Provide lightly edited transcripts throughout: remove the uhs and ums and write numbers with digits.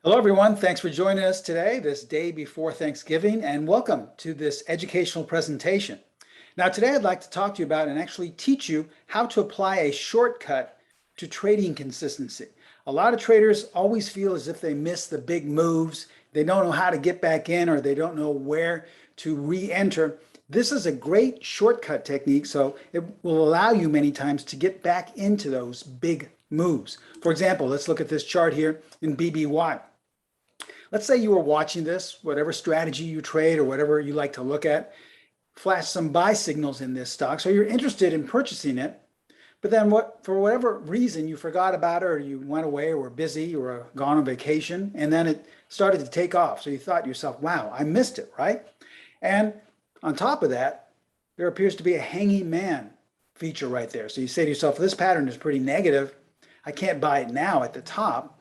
Hello, everyone. Thanks for joining us today, this day before Thanksgiving, and welcome to this educational presentation. Now, today I'd like to talk to you about and actually teach you how to apply a shortcut to trading consistency. A lot of traders always feel as if they miss the big moves. They don't know how to get back in, or they don't know where to re-enter. This is a great shortcut technique, so it will allow you many times to get back into those big moves. For example, let's look at this chart here in BBY. Let's say you were watching this, whatever strategy you trade or whatever you like to look at, flash some buy signals in this stock. So you're interested in purchasing it, but then for whatever reason, you forgot about it, or you went away, or were busy, or gone on vacation, and then it started to take off. So you thought to yourself, wow, I missed it, right? And on top of that, there appears to be a hanging man feature right there. So you say to yourself, this pattern is pretty negative. I can't buy it now at the top.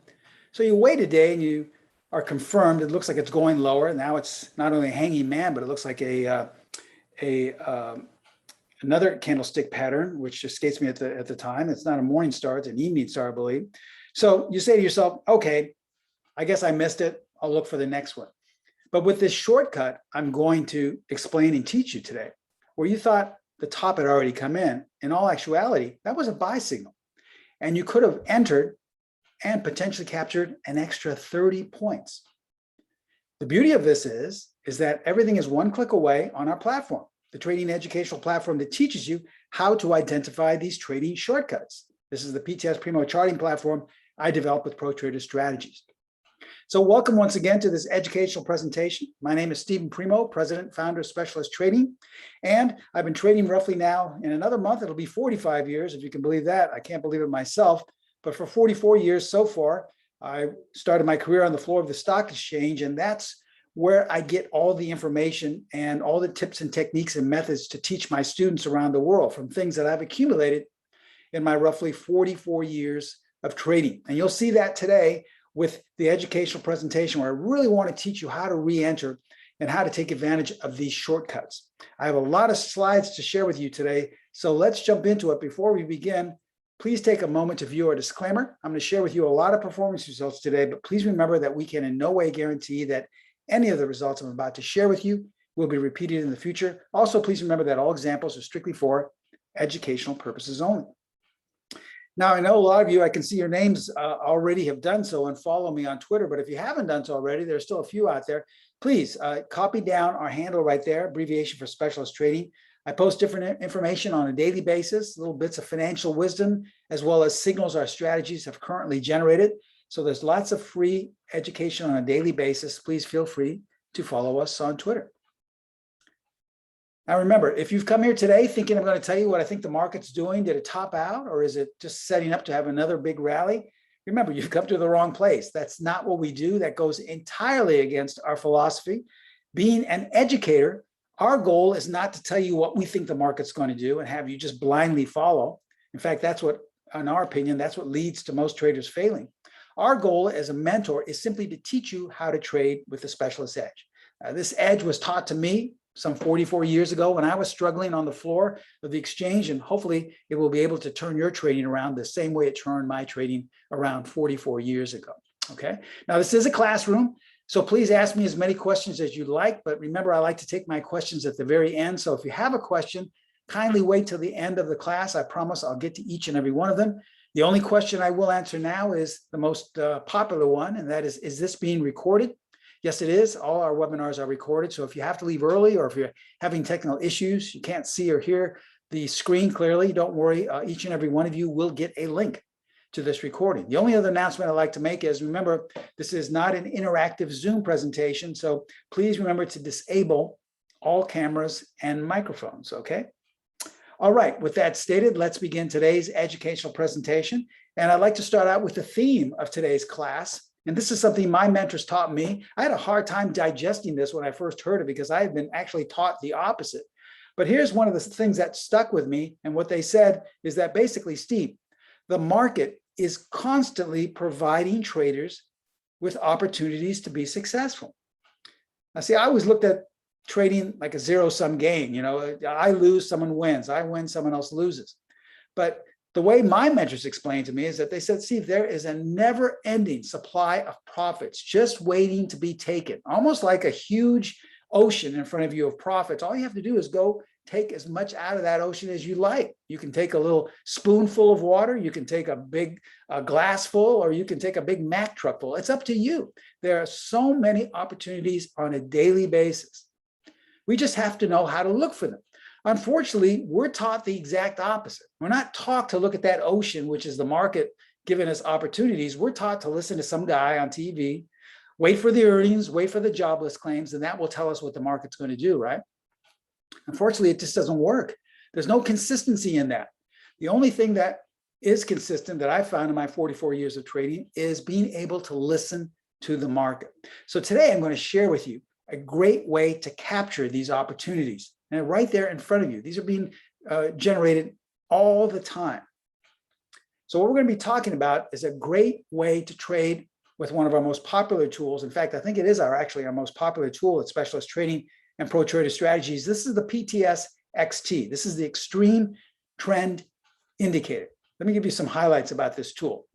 So you wait a day and you are confirmed. It looks like it's going lower. Now it's not only a hanging man, but it looks like another candlestick pattern, which escapes me at the time. It's not a morning star, it's an evening star, I believe. So you say to yourself, okay, I guess I missed it. I'll look for the next one. But with this shortcut, I'm going to explain and teach you today, where you thought the top had already come in all actuality, that was a buy signal. And you could have entered and potentially captured an extra 30 points. The beauty of this is that everything is one click away on our platform, the trading educational platform that teaches you how to identify these trading shortcuts. This is the PTS Primo charting platform I developed with Pro Trader Strategies. So welcome once again to this educational presentation. My name is Steven Primo, President, Founder of Specialist Trading. And I've been trading roughly now, in another month, it'll be 45 years, if you can believe that. I can't believe it myself. But for 44 years so far, I started my career on the floor of the stock exchange, and that's where I get all the information and all the tips and techniques and methods to teach my students around the world from things that I've accumulated in my roughly 44 years of trading. And you'll see that today with the educational presentation, where I really want to teach you how to re-enter and how to take advantage of these shortcuts. I have a lot of slides to share with you today, so let's jump into it. Before we begin, please take a moment to view our disclaimer. I'm going to share with you a lot of performance results today, but please remember that we can in no way guarantee that any of the results I'm about to share with you will be repeated in the future. Also, please remember that all examples are strictly for educational purposes only. Now, I know a lot of you, I can see your names already have done so and follow me on Twitter, but if you haven't done so already, there's still a few out there. Please copy down our handle right there, abbreviation for Specialist Trading. I post different information on a daily basis, little bits of financial wisdom, as well as signals our strategies have currently generated. So there's lots of free education on a daily basis. Please feel free to follow us on Twitter. Now remember, if you've come here today thinking I'm going to tell you what I think the market's doing, did it top out, or is it just setting up to have another big rally? Remember, you've come to the wrong place. That's not what we do. That goes entirely against our philosophy. Being an educator, our goal is not to tell you what we think the market's going to do and have you just blindly follow. In fact, that's what, in our opinion, that's what leads to most traders failing. Our goal as a mentor is simply to teach you how to trade with the specialist edge. This edge was taught to me some 44 years ago when I was struggling on the floor of the exchange, and hopefully it will be able to turn your trading around the same way it turned my trading around 44 years ago. Okay, now this is a classroom, so please ask me as many questions as you'd like, but remember, I like to take my questions at the very end. So if you have a question, kindly wait till the end of the class. I promise I'll get to each and every one of them. The only question I will answer now is the most popular one, and that is this being recorded? Yes, it is. All our webinars are recorded. So if you have to leave early, or if you're having technical issues, you can't see or hear the screen clearly, don't worry. Each and every one of you will get a link to this recording. The only other announcement I'd like to make is, remember, this is not an interactive Zoom presentation. So please remember to disable all cameras and microphones, okay? All right, with that stated, let's begin today's educational presentation. And I'd like to start out with the theme of today's class. And this is something my mentors taught me. I had a hard time digesting this when I first heard it, because I had been actually taught the opposite. But here's one of the things that stuck with me. And what they said is that basically, Steve, the market is constantly providing traders with opportunities to be successful. Now, see, I always looked at trading like a zero-sum game. You know, I lose, someone wins. I win, someone else loses. But the way my mentors explained to me is that they said, Steve, there is a never-ending supply of profits just waiting to be taken, almost like a huge ocean in front of you of profits. All you have to do is go take as much out of that ocean as you like. You can take a little spoonful of water, you can take a big glass full, or you can take a big Mack truck full. It's up to you. There are so many opportunities on a daily basis. We just have to know how to look for them. Unfortunately, we're taught the exact opposite. We're not taught to look at that ocean, which is the market giving us opportunities. We're taught to listen to some guy on TV, wait for the earnings, wait for the jobless claims, and that will tell us what the market's going to do, right? Unfortunately, it just doesn't work. There's no consistency in that. The only thing that is consistent that I've found in my 44 years of trading is being able to listen to the market. So today I'm going to share with you a great way to capture these opportunities. And right there in front of you, these are being generated all the time. So what we're going to be talking about is a great way to trade with one of our most popular tools. In fact, I think it is actually our most popular tool at Specialist Trading and Pro Trader Strategies. This is the PTS-XT. This is the Extreme Trend Indicator. Let me give you some highlights about this tool.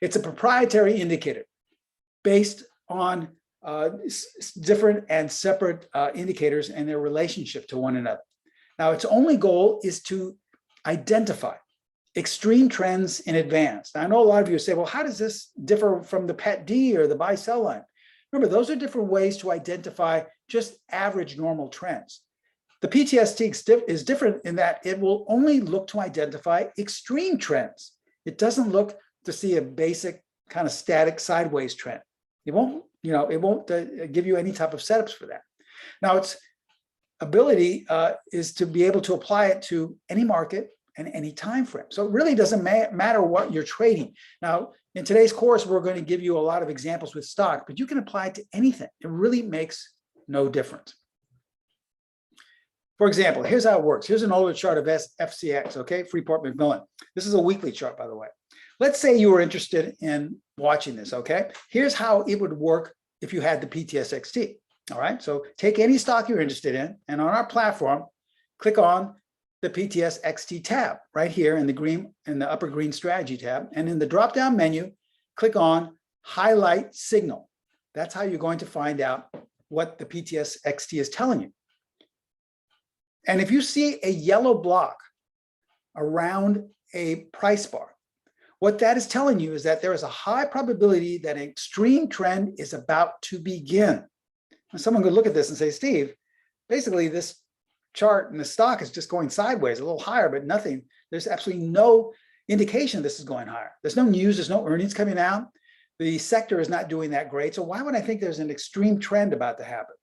It's a proprietary indicator based on different and separate indicators and their relationship to one another. Now, its only goal is to identify extreme trends in advance. Now, I know a lot of you say, well, how does this differ from the PET-D or the buy-sell line? Remember, those are different ways to identify just average normal trends. The PTS-XT is different in that it will only look to identify extreme trends. It doesn't look to see a basic kind of static sideways trend. It won't, give you any type of setups for that. Now, its ability is to be able to apply it to any market and any time frame. So it really doesn't matter what you're trading. Now, in today's course, we're going to give you a lot of examples with stock, but you can apply it to anything. It really makes no difference. For example, here's how it works. Here's an older chart of FCX, okay, Freeport McMillan. This is a weekly chart, by the way. Let's say you were interested in watching this, okay? Here's how it would work if you had the PTS-XT, all right? So take any stock you're interested in, and on our platform, click on the PTS-XT tab right here in the upper green strategy tab. And in the drop-down menu, click on Highlight Signal. That's how you're going to find out what the PTS-XT is telling you. And if you see a yellow block around a price bar, what that is telling you is that there is a high probability that an extreme trend is about to begin. And someone could look at this and say, Steve, basically this chart and the stock is just going sideways, a little higher, but nothing. There's absolutely no indication this is going higher. There's no news, there's no earnings coming out. The sector is not doing that great. So why would I think there's an extreme trend about to happen?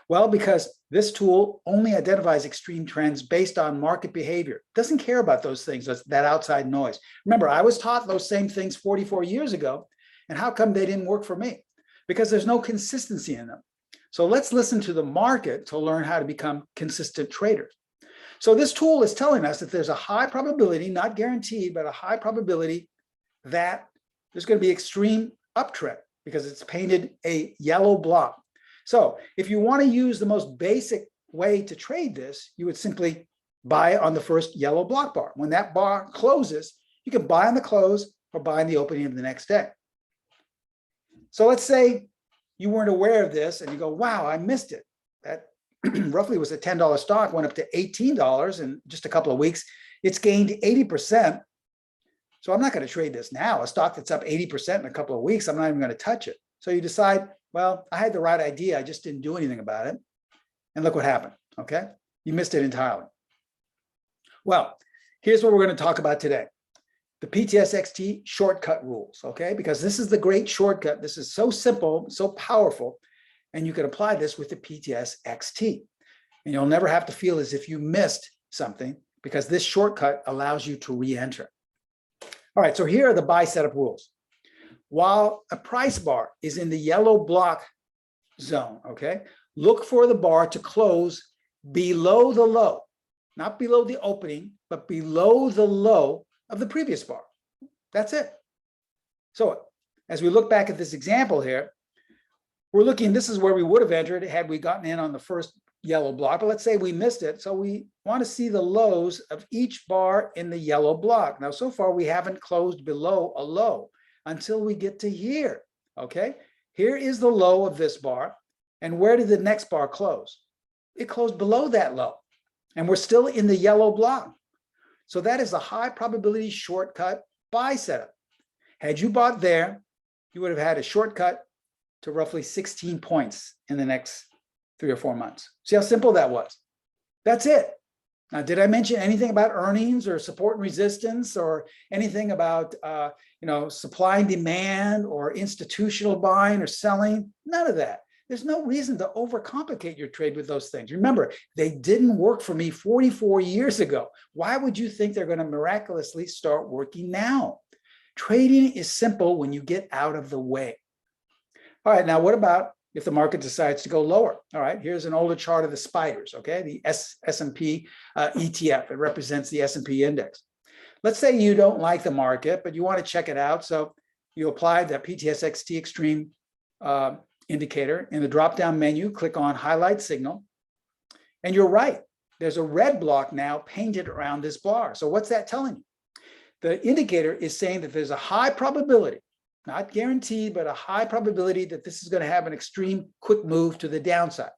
Well, because this tool only identifies extreme trends based on market behavior. It doesn't care about those things, that outside noise. Remember, I was taught those same things 44 years ago. And how come they didn't work for me? Because there's no consistency in them. So let's listen to the market to learn how to become consistent traders. So this tool is telling us that there's a high probability, not guaranteed, but a high probability that there's going to be extreme uptrend because it's painted a yellow block. So if you want to use the most basic way to trade this, you would simply buy on the first yellow block bar. When that bar closes, you can buy on the close or buy on the opening of the next day. So let's say you weren't aware of this and you go, wow, I missed it. That roughly was a $10 stock, went up to $18 in just a couple of weeks. It's gained 80%. So I'm not going to trade this now. A stock that's up 80% in a couple of weeks, I'm not even going to touch it. So you decide, well, I had the right idea. I just didn't do anything about it. And look what happened, okay? You missed it entirely. Well, here's what we're going to talk about today. The PTS-XT shortcut rules, okay? Because this is the great shortcut. This is so simple, so powerful, and you can apply this with the PTS-XT. And you'll never have to feel as if you missed something because this shortcut allows you to re-enter. All right, so here are the buy setup rules. While a price bar is in the yellow block zone, okay, look for the bar to close below the low, not below the opening, but below the low of the previous bar. That's it. So as we look back at this example here, we're looking, this is where we would have entered had we gotten in on the first yellow block, but let's say we missed it. So we want to see the lows of each bar in the yellow block. Now, so far, we haven't closed below a low until we get to here, okay? Here is the low of this bar. And where did the next bar close? It closed below that low. And we're still in the yellow block. So that is a high probability shortcut buy setup. Had you bought there, you would have had a shortcut to roughly 16 points in the next 3 or 4 months. See how simple that was? That's it. Now, did I mention anything about earnings or support and resistance or anything about supply and demand or institutional buying or selling? None of that. There's no reason to overcomplicate your trade with those things. Remember, they didn't work for me 44 years ago. Why would you think they're going to miraculously start working now? Trading is simple when you get out of the way. All right, now what about if the market decides to go lower? All right, here's an older chart of the spiders, okay? The S&P ETF, it represents the S&P index. Let's say you don't like the market, but you want to check it out. So you apply the PTS-XT Extreme Indicator. In the drop-down menu, click on Highlight Signal. And you're right, there's a red block now painted around this bar. So what's that telling you? The indicator is saying that there's a high probability, not guaranteed, but a high probability that this is going to have an extreme quick move to the downside.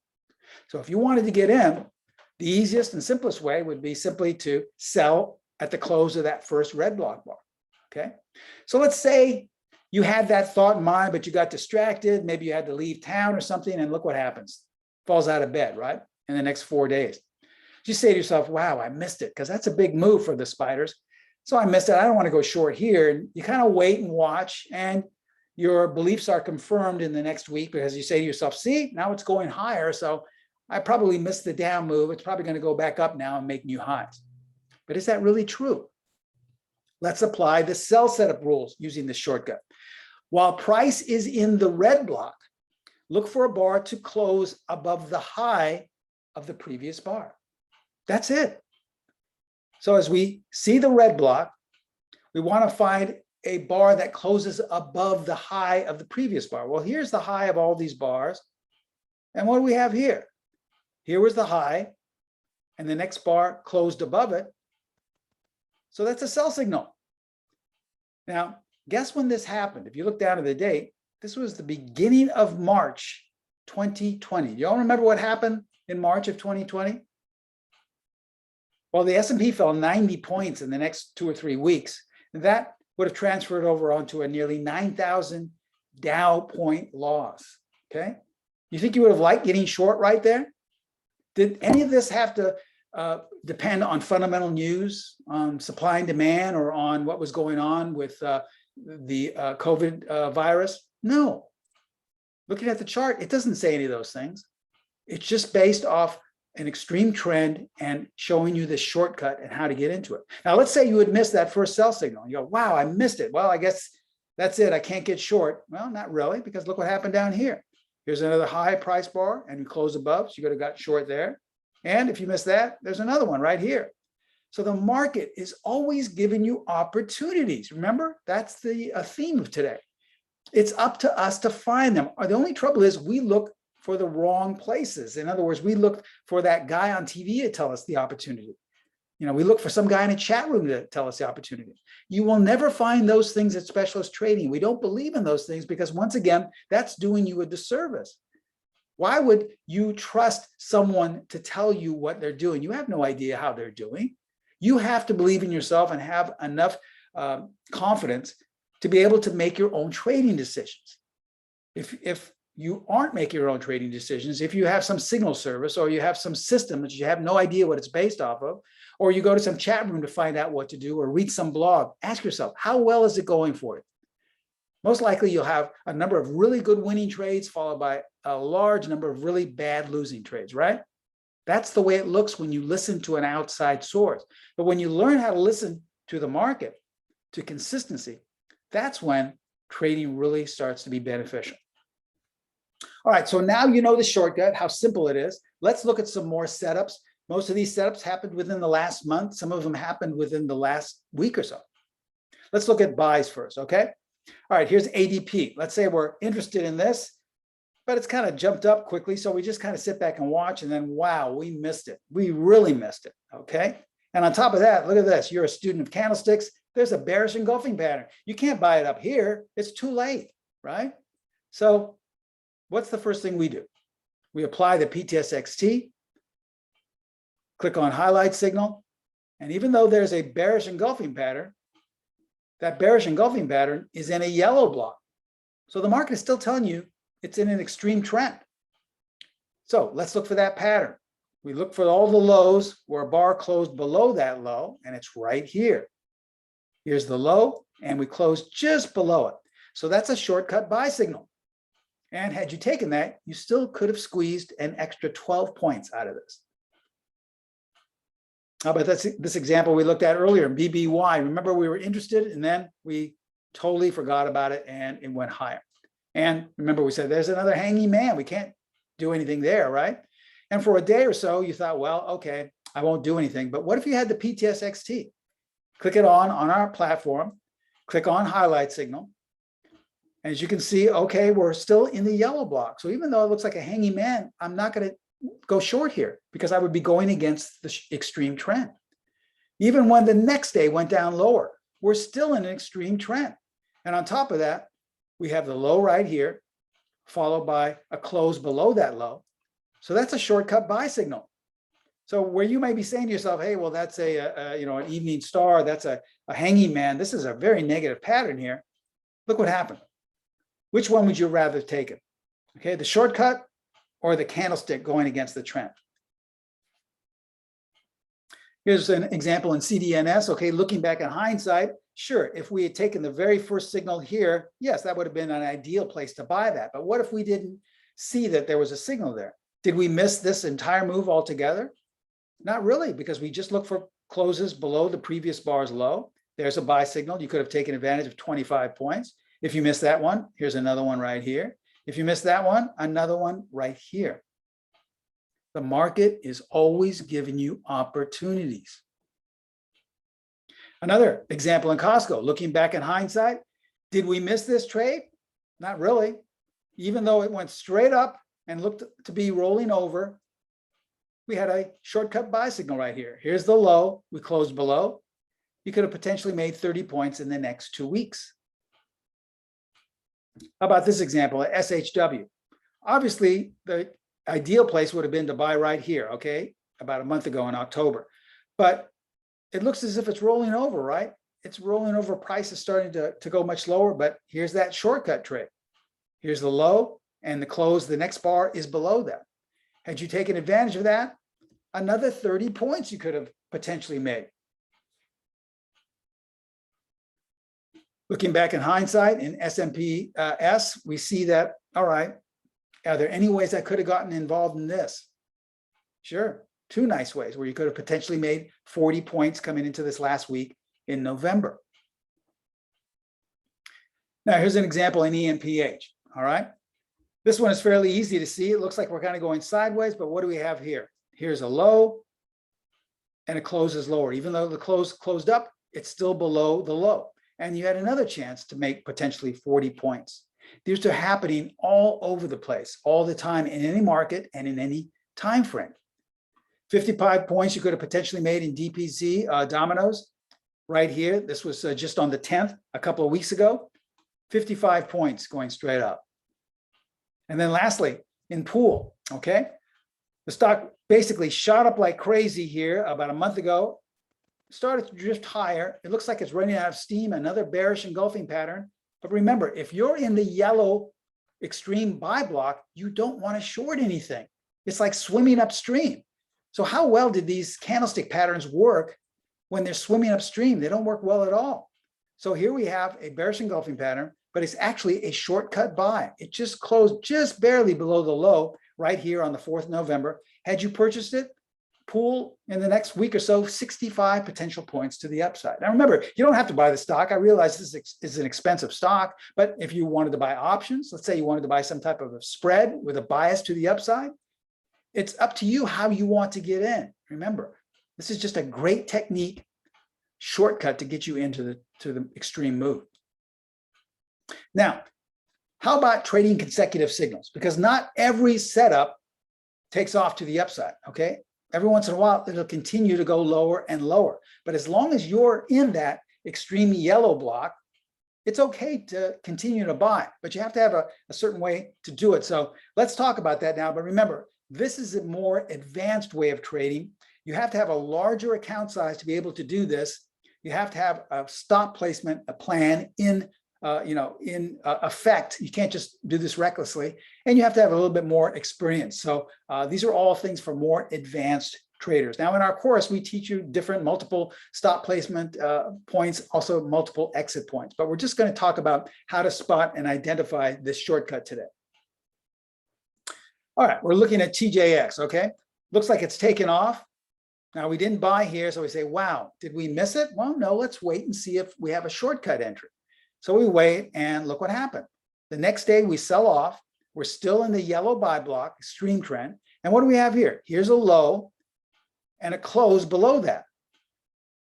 So if you wanted to get in, the easiest and simplest way would be simply to sell at the close of that first red block bar, okay? So let's say you had that thought in mind, but you got distracted. Maybe you had to leave town or something, and look what happens. Falls out of bed, right? In the next 4 days. You say to yourself, wow, I missed it, because that's a big move for the spiders. So I missed it. I don't want to go short here. And you kind of wait and watch, and your beliefs are confirmed in the next week because you say to yourself, see, now it's going higher. So I probably missed the down move. It's probably going to go back up now and make new highs. But is that really true? Let's apply the sell setup rules using this shortcut. While price is in the red block, look for a bar to close above the high of the previous bar. That's it. So as we see the red block, we want to find a bar that closes above the high of the previous bar. Well, here's the high of all these bars. And what do we have here? Here was the high, and the next bar closed above it. So that's a sell signal. Now, guess when this happened? If you look down at the date, this was the beginning of March 2020. You all remember what happened in March of 2020? Well, the S&P fell 90 points in the next 2 or 3 weeks. That would have transferred over onto a nearly 9,000 Dow point loss, okay? You think you would have liked getting short right there? Did any of this have to depend on fundamental news, on supply and demand, or on what was going on with the COVID virus? No. Looking at the chart, it doesn't say any of those things. It's just based off an extreme trend and showing you the shortcut and how to get into it. Now, let's say you had missed that first sell signal. You go, wow, I missed it. Well, I guess that's it. I can't get short. Well, not really, because look what happened down here. Here's another high price bar, and you close above, so you could have got short there. And if you miss that, there's another one right here. So the market is always giving you opportunities. Remember, that's the theme of today. It's up to us to find them. The only trouble is we look for the wrong places. In other words, we look for that guy on TV to tell us the opportunity. You know, we look for some guy in a chat room to tell us the opportunity. You will never find those things at specialist trading. We don't believe in those things because, once again, that's doing you a disservice. Why would you trust someone to tell you what they're doing? You have no idea how they're doing. You have to believe in yourself and have enough confidence to be able to make your own trading decisions. If you aren't making your own trading decisions, if you have some signal service or you have some system that you have no idea what it's based off of, or you go to some chat room to find out what to do or read some blog, ask yourself, how well is it going for you? Most likely you'll have a number of really good winning trades followed by a large number of really bad losing trades, right? That's the way it looks when you listen to an outside source. But when you learn how to listen to the market, to consistency, that's when trading really starts to be beneficial. All right, so now you know the shortcut, how simple it is. Let's look at some more setups. Most of these setups happened within the last month. Some of them happened within the last week or so. Let's look at buys first, okay? All right, here's ADP. Let's say we're interested in this. but it's kind of jumped up quickly. So we just kind of sit back and watch, and then, wow, we missed it. We really missed it, okay? And on top of that, look at this. You're a student of candlesticks. There's a bearish engulfing pattern. You can't buy it up here. It's too late, right? So what's the first thing we do? We apply the PTS-XT, click on highlight signal, and even though there's a bearish engulfing pattern, that bearish engulfing pattern is in a yellow block. So the market is still telling you it's in an extreme trend. So let's look for that pattern. We look for all the lows where a bar closed below that low, and it's right here. Here's the low, and we close just below it. So that's a shortcut buy signal. And had you taken that, you still could have squeezed an extra 12 points out of this. How about this example we looked at earlier, BBY? Remember, we were interested, and then we totally forgot about it, and it went higher. And remember, we said there's another hanging man. We can't do anything there, right? And for a day or so, you thought, well, okay, I won't do anything. But what if you had the PTS-XT? Click it on our platform, click on highlight signal. And as you can see, okay, we're still in the yellow block. So even though it looks like a hanging man, I'm not going to go short here because I would be going against the extreme trend. Even when the next day went down lower, we're still in an extreme trend. And on top of that, we have the low right here, followed by a close below that low. So that's a shortcut buy signal. So where you may be saying to yourself, hey, well, that's an evening star, that's a hanging man. This is a very negative pattern here. Look what happened. Which one would you rather have taken? Okay, the shortcut or the candlestick going against the trend? Here's an example in CDNS. Okay, looking back in hindsight, sure, if we had taken the very first signal here, yes, that would have been an ideal place to buy that. But what if we didn't see that there was a signal there? Did we miss this entire move altogether? Not really, because we just looked for closes below the previous bar's low. There's a buy signal. You could have taken advantage of 25 points. If you missed that one, here's another one right here. If you missed that one, another one right here. The market is always giving you opportunities. Another example in Costco, looking back in hindsight, did we miss this trade? Not really. Even though it went straight up and looked to be rolling over, we had a shortcut buy signal right here. Here's the low, we closed below. You could have potentially made 30 points in the next 2 weeks. How about this example at SHW? Obviously, the ideal place would have been to buy right here, okay, about a month ago in October. But it looks as if it's rolling over, right? It's rolling over. Price is starting to go much lower, but here's that shortcut trade. Here's the low, and the close, the next bar is below that. Had you taken advantage of that, another 30 points you could have potentially made. Looking back in hindsight in S&P-S, we see that, all right, are there any ways I could have gotten involved in this? Sure, 2 nice ways where you could have potentially made 40 points coming into this last week in November. Now, here's an example in EMPH, all right? This one is fairly easy to see. It looks like we're kind of going sideways, but what do we have here? Here's a low, and it closes lower. Even though the close closed up, it's still below the low. And you had another chance to make potentially 40 points. These are happening all over the place, all the time, in any market and in any time frame. 55 points you could have potentially made in DPZ dominoes right here. This was just on the 10th, a couple of weeks ago. 55 points going straight up. And then lastly, in pool, okay? The stock basically shot up like crazy here about a month ago, started to drift higher. It looks like it's running out of steam, another bearish engulfing pattern. But remember, if you're in the yellow extreme buy block, you don't want to short anything. It's like swimming upstream. So how well did these candlestick patterns work when they're swimming upstream? They don't work well at all. So here we have a bearish engulfing pattern, but it's actually a shortcut buy. It just closed just barely below the low right here on the 4th of November. Had you purchased it, pool in the next week or so, 65 potential points to the upside. Now remember, you don't have to buy the stock. I realize this is an expensive stock, but if you wanted to buy options, let's say you wanted to buy some type of a spread with a bias to the upside, it's up to you how you want to get in. Remember, this is just a great technique, shortcut to get you into the extreme move. Now, How about trading consecutive signals? Because not every setup takes off to the upside, okay? Every once in a while, it'll continue to go lower and lower. But as long as you're in that extreme yellow block, it's okay to continue to buy, but you have to have a certain way to do it. So let's talk about that now. But remember, this is a more advanced way of trading. You have to have a larger account size to be able to do this. You have to have a stop placement, a plan in effect. You can't just do this recklessly, and you have to have a little bit more experience. So these are all things for more advanced traders. Now in our course, we teach you different multiple stop placement points, also multiple exit points, but we're just going to talk about how to spot and identify this shortcut today. All right, we're looking at TJX, okay? Looks like it's taken off. Now we didn't buy here, so we say, wow, did we miss it? Well, no, let's wait and see if we have a shortcut entry. So we wait and look what happened. The next day we sell off. We're still in the yellow buy block, extreme trend. And what do we have here? Here's a low and a close below that.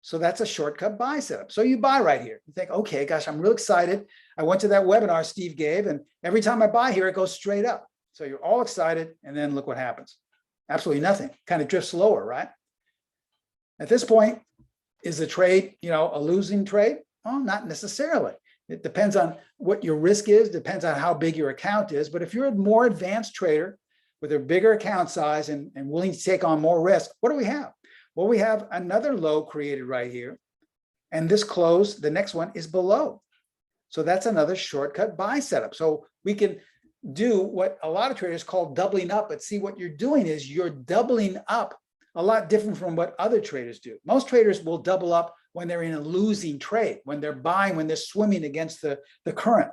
So that's a shortcut buy setup. So you buy right here. You think, okay, gosh, I'm real excited. I went to that webinar Steve gave, and every time I buy here, it goes straight up. So you're all excited, and then look what happens. Absolutely nothing. Kind of drifts lower, right? At this point, is the trade, a losing trade? Well, not necessarily. It depends on what your risk is, depends on how big your account is. But if you're a more advanced trader with a bigger account size and willing to take on more risk, what do we have? Well, we have another low created right here. And this close, the next one is below. So that's another shortcut buy setup. So we can do what a lot of traders call doubling up, but see what you're doing is you're doubling up a lot different from what other traders do. Most traders will double up when they're in a losing trade, when they're buying, when they're swimming against the current.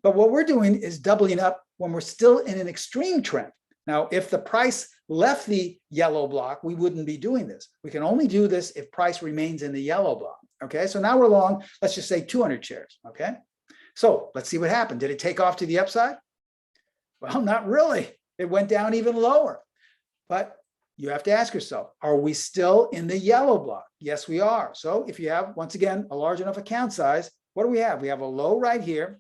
But what we're doing is doubling up when we're still in an extreme trend. Now, if the price left the yellow block, we wouldn't be doing this. We can only do this if price remains in the yellow block. Okay, so now we're long, let's just say 200 shares. Okay, so let's see what happened. Did it take off to the upside? Well, not really. It went down even lower. But you have to ask yourself, are we still in the yellow block? Yes, we are. So if you have, once again, a large enough account size, what do we have? We have a low right here,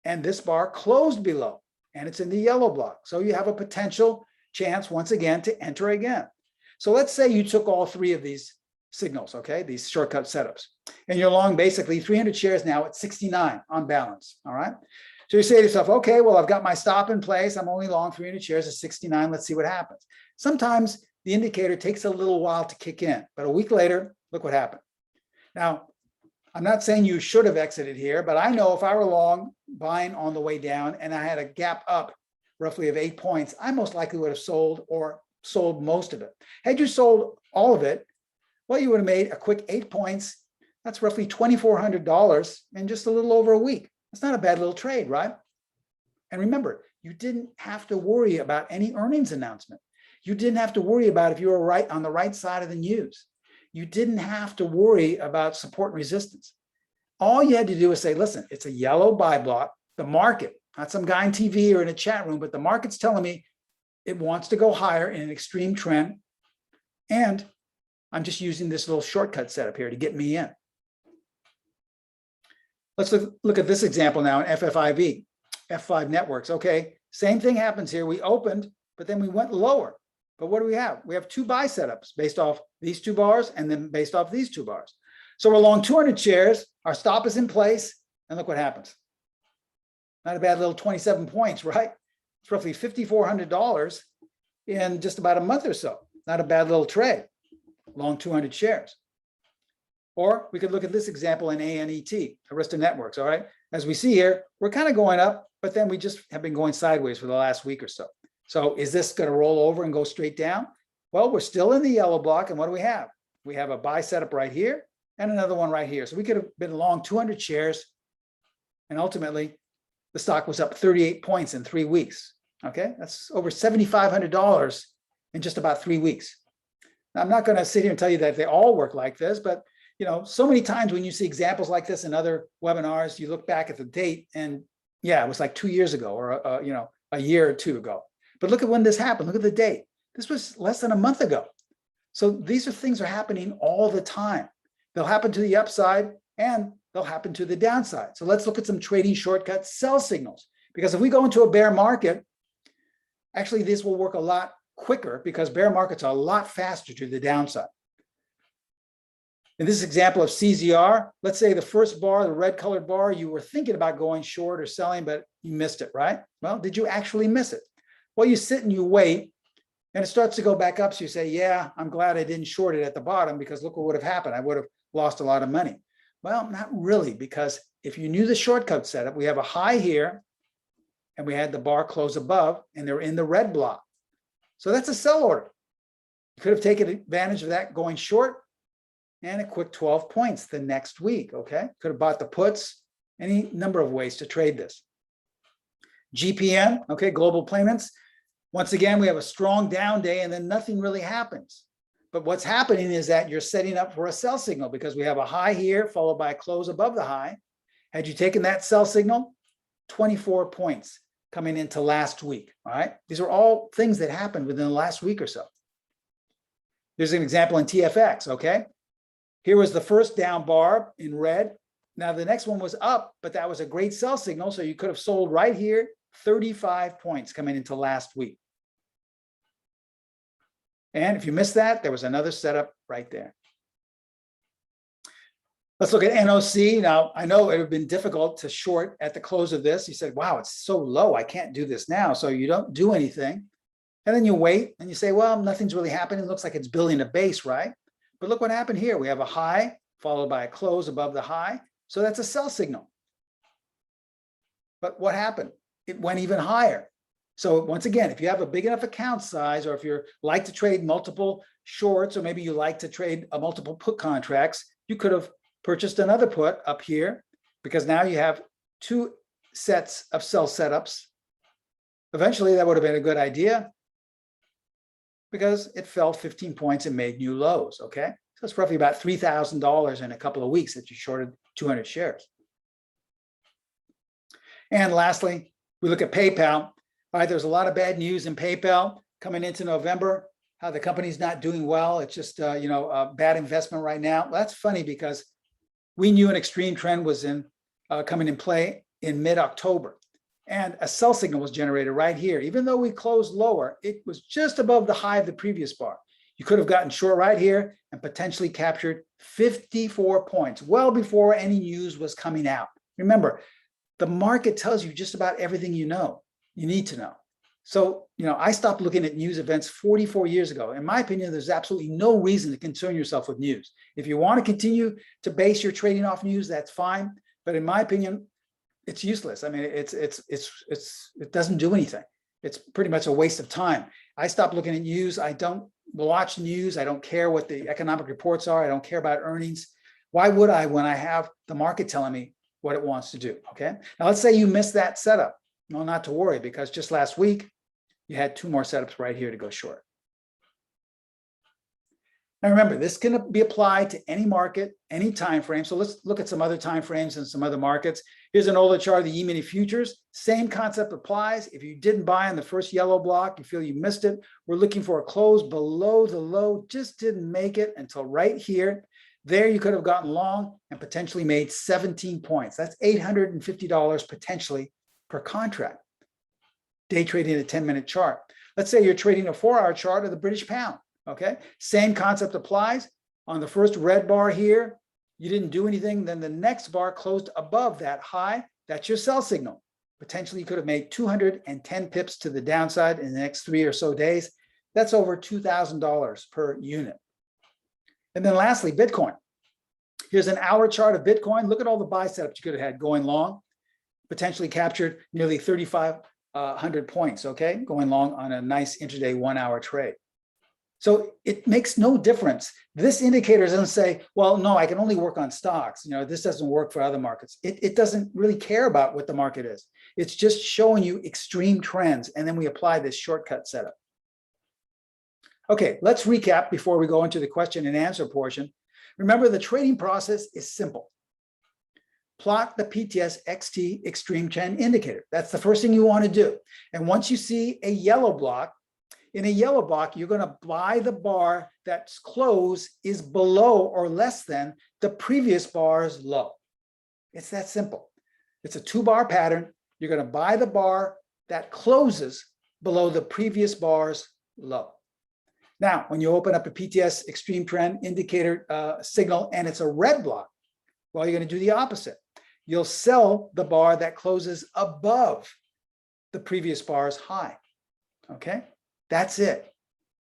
and this bar closed below, and it's in the yellow block. So you have a potential chance, once again, to enter again. So let's say you took all three of these signals, okay, these shortcut setups, and you're long basically 300 shares now at 69 on balance, all right? So you say to yourself, okay, well, I've got my stop in place. I'm only long 300 shares at 69. Let's see what happens. Sometimes the indicator takes a little while to kick in, but a week later, look what happened. Now, I'm not saying you should have exited here, but I know if I were long buying on the way down and I had a gap up roughly of 8 points, I most likely would have sold or sold most of it. Had you sold all of it, well, you would have made a quick 8 points. That's roughly $2,400 in just a little over a week. That's not a bad little trade, right? And remember, you didn't have to worry about any earnings announcement. You didn't have to worry about if you were right on the right side of the news. You didn't have to worry about support and resistance. All you had to do was say, listen, it's a yellow buy block. The market, not some guy on TV or in a chat room, but the market's telling me it wants to go higher in an extreme trend. And I'm just using this little shortcut setup here to get me in. Let's look at this example now in FFIV, F5 networks. Okay, same thing happens here. We opened, but then we went lower. But what do we have? We have two buy setups based off these two bars and then based off these two bars. So we're long 200 shares. Our stop is in place. And look what happens. Not a bad little 27 points, right? It's roughly $5,400 in just about a month or so. Not a bad little trade, long 200 shares. Or we could look at this example in ANET, Arista Networks, all right? As we see here, we're kind of going up, but then we just have been going sideways for the last week or so. So is this going to roll over and go straight down? Well, we're still in the yellow block, and what do we have? We have a buy setup right here and another one right here. So we could have been long 200 shares, and ultimately the stock was up 38 points in 3 weeks, okay? That's over $7,500 in just about 3 weeks. Now, I'm not going to sit here and tell you that they all work like this, but so many times when you see examples like this in other webinars, you look back at the date and yeah, it was like 2 years ago or, a year or two ago. But look at when this happened. Look at the date. This was less than a month ago. So these are things are happening all the time. They'll happen to the upside and they'll happen to the downside. So let's look at some trading shortcut sell signals, Because if we go into a bear market, actually this will work a lot quicker because bear markets are a lot faster to the downside. In this example of CZR, let's say the first bar, the red colored bar, you were thinking about going short or selling, but you missed it, right? Well, did you actually miss it? Well, you sit and you wait, and it starts to go back up. So you say, yeah, I'm glad I didn't short it at the bottom because look what would have happened. I would have lost a lot of money. Well, not really, because if you knew the shortcut setup, we have a high here, and we had the bar close above, and they're in the red block. So that's a sell order. You could have taken advantage of that going short, and a quick 12 points the next week, okay? Could have bought the puts, any number of ways to trade this. GPN, okay, global payments. Once again, we have a strong down day and then nothing really happens. But what's happening is that you're setting up for a sell signal because we have a high here followed by a close above the high. Had you taken that sell signal, 24 points coming into last week, all right? These are all things that happened within the last week or so. Here's an example in TFX, okay? Here was the first down bar in red. Now the next one was up, but that was a great sell signal. So you could have sold right here, 35 points coming into last week. And if you missed that, there was another setup right there. Let's look at NOC. Now, I know it would have been difficult to short at the close of this. You said, wow, it's so low. I can't do this now. So you don't do anything. And then you wait and you say, well, nothing's really happening. It looks like it's building a base, right? But look what happened here. We have a high followed by a close above the high. So that's a sell signal. But what happened? It went even higher. So once again, if you have a big enough account size, or if you like to trade multiple shorts, or maybe you like to trade multiple put contracts, you could have purchased another put up here because now you have two sets of sell setups. Eventually, that would have been a good idea, because it fell 15 points and made new lows, okay? So it's roughly about $3,000 in a couple of weeks that you shorted 200 shares. And lastly, we look at PayPal. All right, there's a lot of bad news in PayPal coming into November, how the company's not doing well. It's just, a bad investment right now. Well, that's funny because we knew an extreme trend was coming in play in mid-October. And a sell signal was generated right here. Even though we closed lower, it was just above the high of the previous bar. You could have gotten short right here and potentially captured 54 points, well before any news was coming out. Remember, the market tells you just about everything you need to know. So, I stopped looking at news events 44 years ago. In my opinion, there's absolutely no reason to concern yourself with news. If you want to continue to base your trading off news, that's fine. But in my opinion, it's useless. I mean, it doesn't do anything. It's pretty much a waste of time. I stopped looking at news. I don't watch news. I don't care what the economic reports are. I don't care about earnings. Why would I when I have the market telling me what it wants to do? Okay. Now let's say you missed that setup. No, not to worry, because just last week you had two more setups right here to go short. Now remember, this can be applied to any market, any time frame. So let's look at some other time frames and some other markets. Here's an older chart of the E-mini futures. Same concept applies. If you didn't buy on the first yellow block, you feel you missed it. We're looking for a close below the low, just didn't make it until right here. There you could have gotten long and potentially made 17 points. That's $850 potentially per contract. Day trading a 10-minute chart. Let's say you're trading a 4-hour chart of the British pound. Okay, same concept applies. On the first red bar here, you didn't do anything. Then the next bar closed above that high. That's your sell signal. Potentially, you could have made 210 pips to the downside in the next 3 or so days. That's over $2,000 per unit. And then lastly, Bitcoin. Here's an hour chart of Bitcoin. Look at all the buy setups you could have had going long. Potentially captured nearly 3,500 points, okay? Going long on a nice intraday 1-hour trade. So it makes no difference. This indicator doesn't say, well, no, I can only work on stocks. This doesn't work for other markets. It doesn't really care about what the market is. It's just showing you extreme trends. And then we apply this shortcut setup. Okay, let's recap before we go into the question and answer portion. Remember, the trading process is simple. Plot the PTS-XT Extreme Trend Indicator. That's the first thing you want to do. And once you see a yellow block, in a yellow block, you're going to buy the bar that's close is below or less than the previous bar's low. It's that simple. It's a 2-bar pattern. You're going to buy the bar that closes below the previous bar's low. Now, when you open up a PTS extreme trend indicator signal and it's a red block, well, you're going to do the opposite. You'll sell the bar that closes above the previous bar's high. Okay, that's it.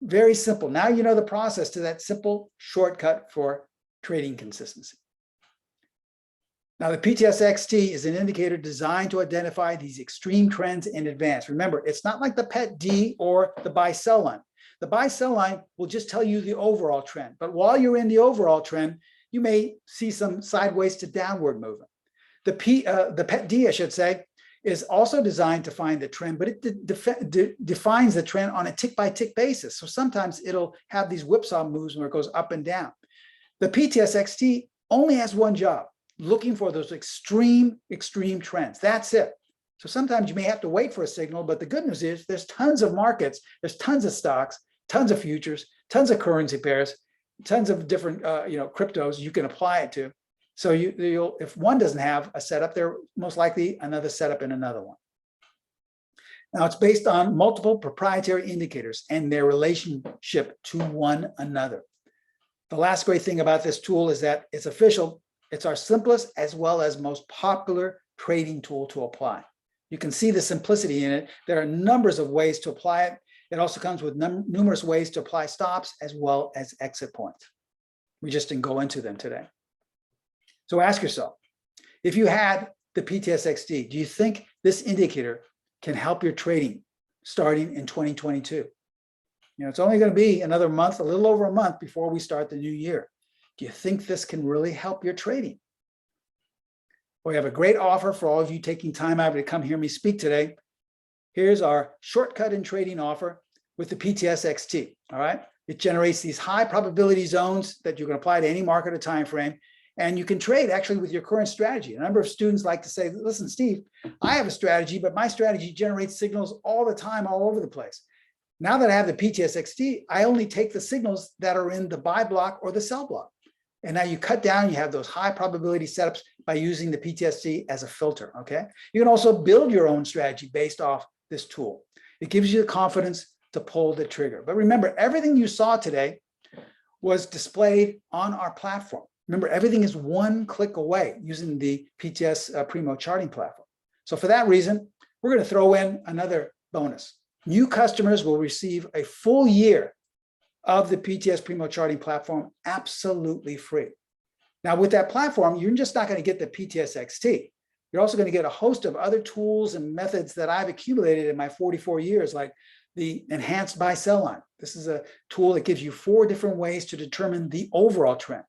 Very simple. Now you know the process to that simple shortcut for trading consistency. Now, the PTS-XT is an indicator designed to identify these extreme trends in advance. Remember, it's not like the PET-D or the buy-sell line. The buy-sell line will just tell you the overall trend. But while you're in the overall trend, you may see some sideways to downward movement. The PET-D, I should say, is also designed to find the trend, but it defines the trend on a tick-by-tick basis. So sometimes it'll have these whipsaw moves where it goes up and down. The PTS-XT only has one job: looking for those extreme trends. That's it. So sometimes you may have to wait for a signal, but the good news is there's tons of markets, there's tons of stocks, tons of futures, tons of currency pairs, tons of different cryptos you can apply it to. So you'll, if one doesn't have a setup, there most likely another setup in another one. Now, it's based on multiple proprietary indicators and their relationship to one another. The last great thing about this tool is that it's official. It's our simplest as well as most popular trading tool to apply. You can see the simplicity in it. There are numbers of ways to apply it. It also comes with numerous ways to apply stops as well as exit points. We just didn't go into them today. So ask yourself, if you had the PTS-XT, do you think this indicator can help your trading starting in 2022? It's only going to be another month, a little over a month before we start the new year. Do you think this can really help your trading? We have a great offer for all of you taking time out to come hear me speak today. Here's our shortcut in trading offer with the PTS-XT. All right. It generates these high probability zones that you can apply to any market or time frame. And you can trade actually with your current strategy. A number of students like to say, listen, Steve, I have a strategy, but my strategy generates signals all the time, all over the place. Now that I have the PTS-XT, I only take the signals that are in the buy block or the sell block. And now you cut down, you have those high probability setups by using the PTS-XT as a filter, okay? You can also build your own strategy based off this tool. It gives you the confidence to pull the trigger. But remember, everything you saw today was displayed on our platform. Remember, everything is one click away using the PTS Primo charting platform. So for that reason, we're going to throw in another bonus. New customers will receive a full year of the PTS Primo charting platform absolutely free. Now, with that platform, you're just not going to get the PTS-XT. You're also going to get a host of other tools and methods that I've accumulated in my 44 years, like the enhanced buy-sell line. This is a tool that gives you 4 different ways to determine the overall trend.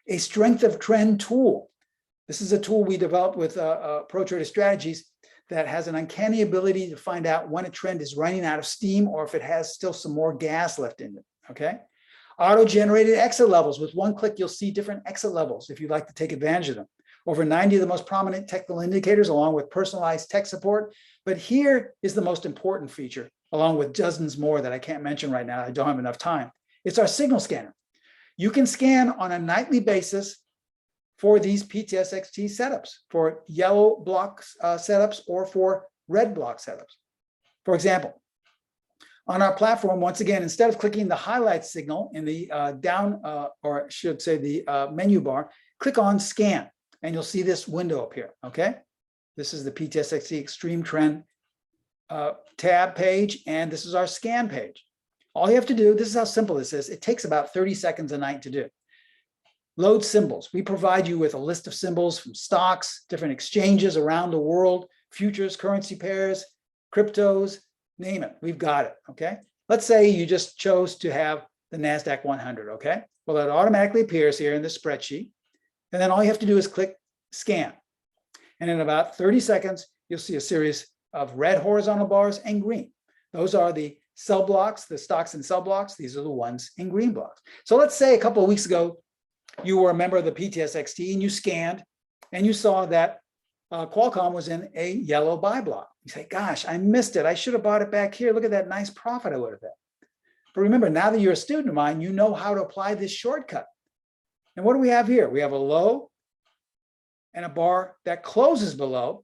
A strength of trend tool. This is a tool we developed with Pro Trader Strategies that has an uncanny ability to find out when a trend is running out of steam or if it has still some more gas left in it, okay? Auto-generated exit levels. With one click, you'll see different exit levels if you'd like to take advantage of them. Over 90 of the most prominent technical indicators, along with personalized tech support. But here is the most important feature, along with dozens more that I can't mention right now. I don't have enough time. It's our signal scanner. You can scan on a nightly basis for these PTS-XT setups, for yellow blocks setups or for red block setups. For example, on our platform, once again, instead of clicking the highlight signal in the or I should say the menu bar, click on scan and you'll see this window up here, okay? This is the PTS-XT Extreme Trend tab page, and this is our scan page. All you have to do, this is how simple this is. It takes about 30 seconds a night to do. Load symbols. We provide you with a list of symbols from stocks, different exchanges around the world, futures, currency pairs, cryptos, name it. We've got it, okay? Let's say you just chose to have the NASDAQ 100, okay? Well, it automatically appears here in the spreadsheet. And then all you have to do is click scan. And in about 30 seconds, you'll see a series of red horizontal bars and green. Those are the sell blocks, the stocks and sell blocks. These are the ones in green blocks. So let's say a couple of weeks ago, you were a member of the PTS-XT and you scanned and you saw that Qualcomm was in a yellow buy block. You say, gosh, I missed it. I should have bought it back here. Look at that nice profit I would have had. But remember, now that you're a student of mine, you know how to apply this shortcut. And what do we have here? We have a low and a bar that closes below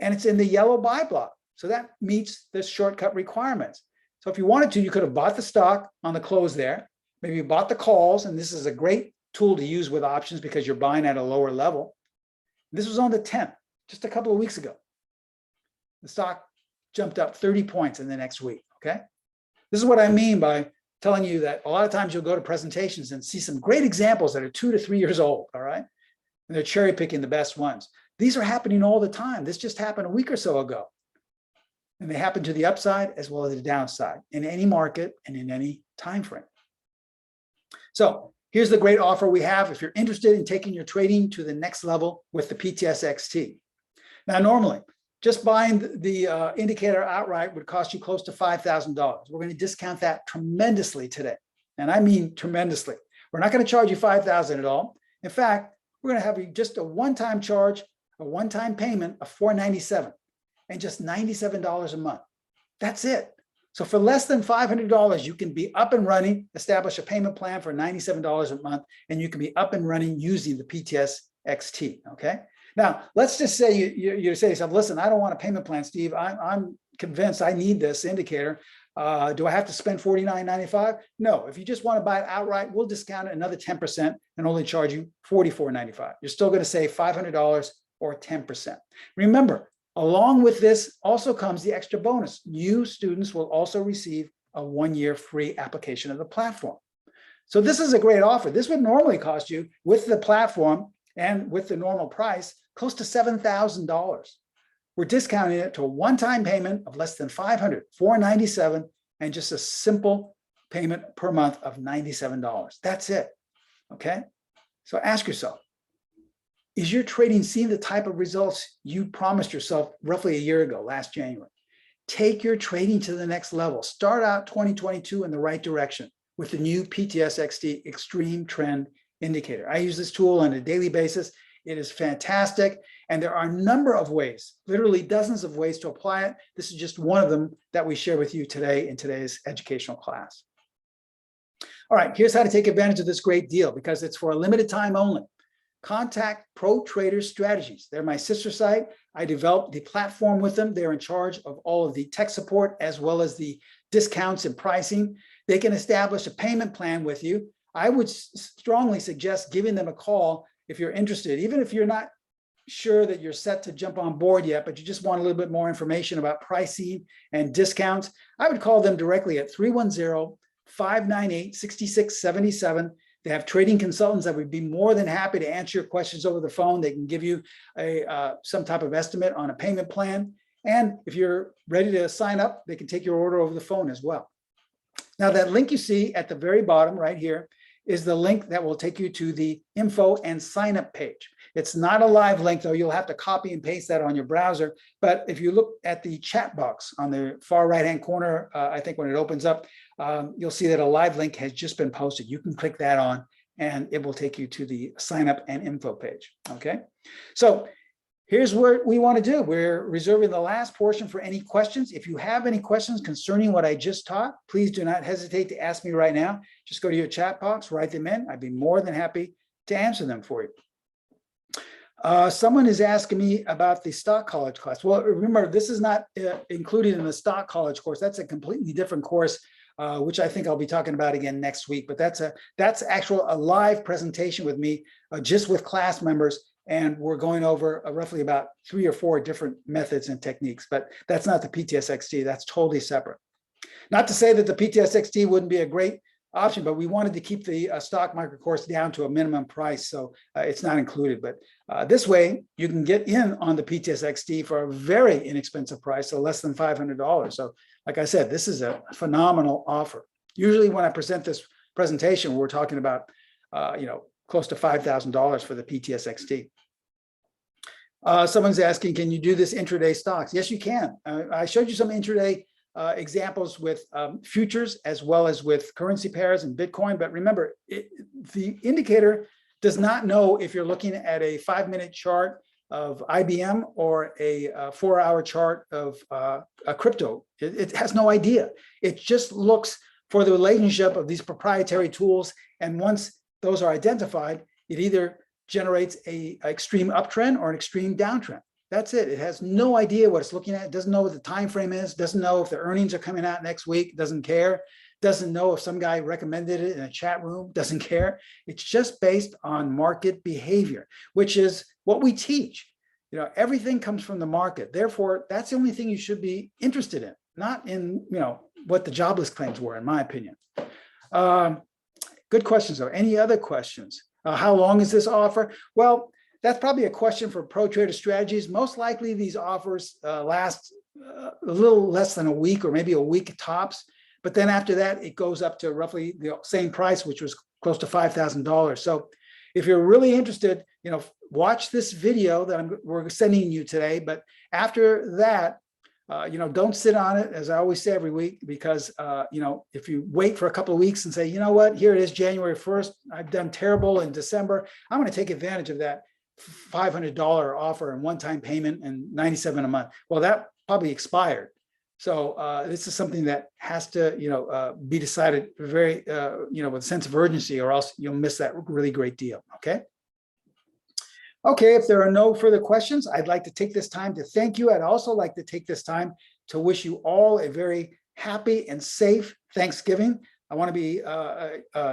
and it's in the yellow buy block. So that meets the shortcut requirements. So if you wanted to, you could have bought the stock on the close there. Maybe you bought the calls, and this is a great tool to use with options because you're buying at a lower level. This was on the 10th, just a couple of weeks ago. The stock jumped up 30 points in the next week, okay? This is what I mean by telling you that a lot of times you'll go to presentations and see some great examples that are 2 to 3 years old, all right? And they're cherry picking the best ones. These are happening all the time. This just happened a week or so ago. And they happen to the upside as well as the downside in any market and in any time frame. So here's the great offer we have if you're interested in taking your trading to the next level with the PTS-XT. Now, normally, just buying the indicator outright would cost you close to $5,000. We're going to discount that tremendously today. And I mean tremendously. We're not going to charge you $5,000 at all. In fact, we're going to have you just a one-time charge, a one-time payment of $497 and just $97 a month. That's it. So for less than $500, you can be up and running, establish a payment plan for $97 a month, and you can be up and running using the PTS-XT, okay? Now, let's just say you say to yourself, listen, I don't want a payment plan, Steve. I'm convinced I need this indicator. Do I have to spend $49.95? No, if you just want to buy it outright, we'll discount it another 10% and only charge you $44.95. You're still going to save $500 or 10%. Remember, along with this also comes the extra bonus. New students will also receive a 1-year free application of the platform. So this is a great offer. This would normally cost you, with the platform and with the normal price, close to $7,000. We're discounting it to a one-time payment of less than $500, $497, and just a simple payment per month of $97. That's it, okay? So ask yourself, is your trading seeing the type of results you promised yourself roughly a year ago, last January? Take your trading to the next level. Start out 2022 in the right direction with the new PTS-XT Extreme Trend Indicator. I use this tool on a daily basis. It is fantastic. And there are a number of ways, literally dozens of ways to apply it. This is just one of them that we share with you today in today's educational class. All right, here's how to take advantage of this great deal because it's for a limited time only. Contact Pro Trader Strategies. They're my sister site. I developed the platform with them. They're in charge of all of the tech support as well as the discounts and pricing. They can establish a payment plan with you. I would strongly suggest giving them a call if you're interested, even if you're not sure that you're set to jump on board yet, but you just want a little bit more information about pricing and discounts. I would call them directly at 310-598-6677. They have trading consultants that would be more than happy to answer your questions over the phone. They can give you some type of estimate on a payment plan. And if you're ready to sign up, they can take your order over the phone as well. Now, that link you see at the very bottom right here is the link that will take you to the info and sign up page. It's not a live link, though. You'll have to copy and paste that on your browser. But if you look at the chat box on the far right-hand corner, I think when it opens up, you'll see that a live link has just been posted. You can click that on, and it will take you to the sign up and info page, okay? So here's what we want to do. We're reserving the last portion for any questions. If you have any questions concerning what I just taught, please do not hesitate to ask me right now. Just go to your chat box, write them in. I'd be more than happy to answer them for you. Someone is asking me about the stock college class. Well, remember, this is not included in the stock college course. That's a completely different course, which I think I'll be talking about again next week. But that's a live presentation with me, just with class members. And we're going over roughly about 3 or 4 different methods and techniques. But that's not the PTS-XT. That's totally separate. Not to say that the PTS-XT wouldn't be a great option, but we wanted to keep the stock market course down to a minimum price, so it's not included. But this way, you can get in on the PTS-XT for a very inexpensive price, so less than $500. So, like I said, this is a phenomenal offer. Usually, when I present this presentation, we're talking about close to $5,000 for the PTS-XT. Someone's asking, can you do this intraday stocks? Yes, you can. I showed you some intraday examples with futures as well as with currency pairs and Bitcoin. But remember, the indicator does not know if you're looking at a 5-minute chart of IBM or a 4-hour chart of a crypto. It has no idea. It just looks for the relationship of these proprietary tools. And once those are identified, it either generates an extreme uptrend or an extreme downtrend. That's it. It has no idea what it's looking at. It doesn't know what the time frame is. Doesn't know if the earnings are coming out next week. Doesn't care. Doesn't know if some guy recommended it in a chat room. Doesn't care. It's just based on market behavior, which is what we teach. You know, everything comes from the market. Therefore, that's the only thing you should be interested in, not in, you know, what the jobless claims were, in my opinion. Good questions, though. Any other questions? How long is this offer? Well, that's probably a question for Pro Trader Strategies. Most likely these offers last a little less than a week or maybe a week tops. But then after that, it goes up to roughly the same price, which was close to $5,000. So if you're really interested, you know, watch this video that we're sending you today. But after that, you know, don't sit on it, as I always say every week, because, you know, if you wait for a couple of weeks and say, you know what, here it is, January 1st, I've done terrible in December, I'm going to take advantage of that $500 offer and one-time payment and $97 a month. Well, that probably expired. So this is something that has to, you know, be decided very, you know, with a sense of urgency, or else you'll miss that really great deal. Okay. Okay, if there are no further questions, I'd like to take this time to thank you. I'd also like to take this time to wish you all a very happy and safe Thanksgiving. I want to be,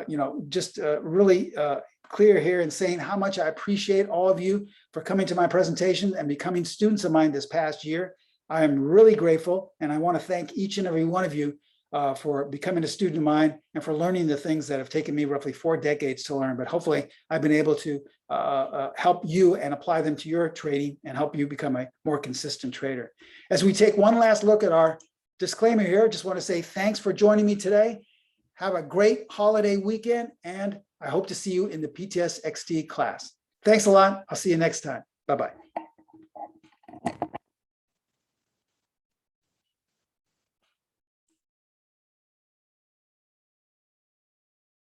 you know, just really clear here in saying how much I appreciate all of you for coming to my presentation and becoming students of mine this past year. I am really grateful, and I want to thank each and every one of you for becoming a student of mine and for learning the things that have taken me roughly 4 decades to learn. But hopefully I've been able to help you and apply them to your trading and help you become a more consistent trader. As we take one last look at our disclaimer here, I just want to say thanks for joining me today. Have a great holiday weekend, and I hope to see you in the PTS-XT class. Thanks a lot. I'll see you next time. Bye-bye.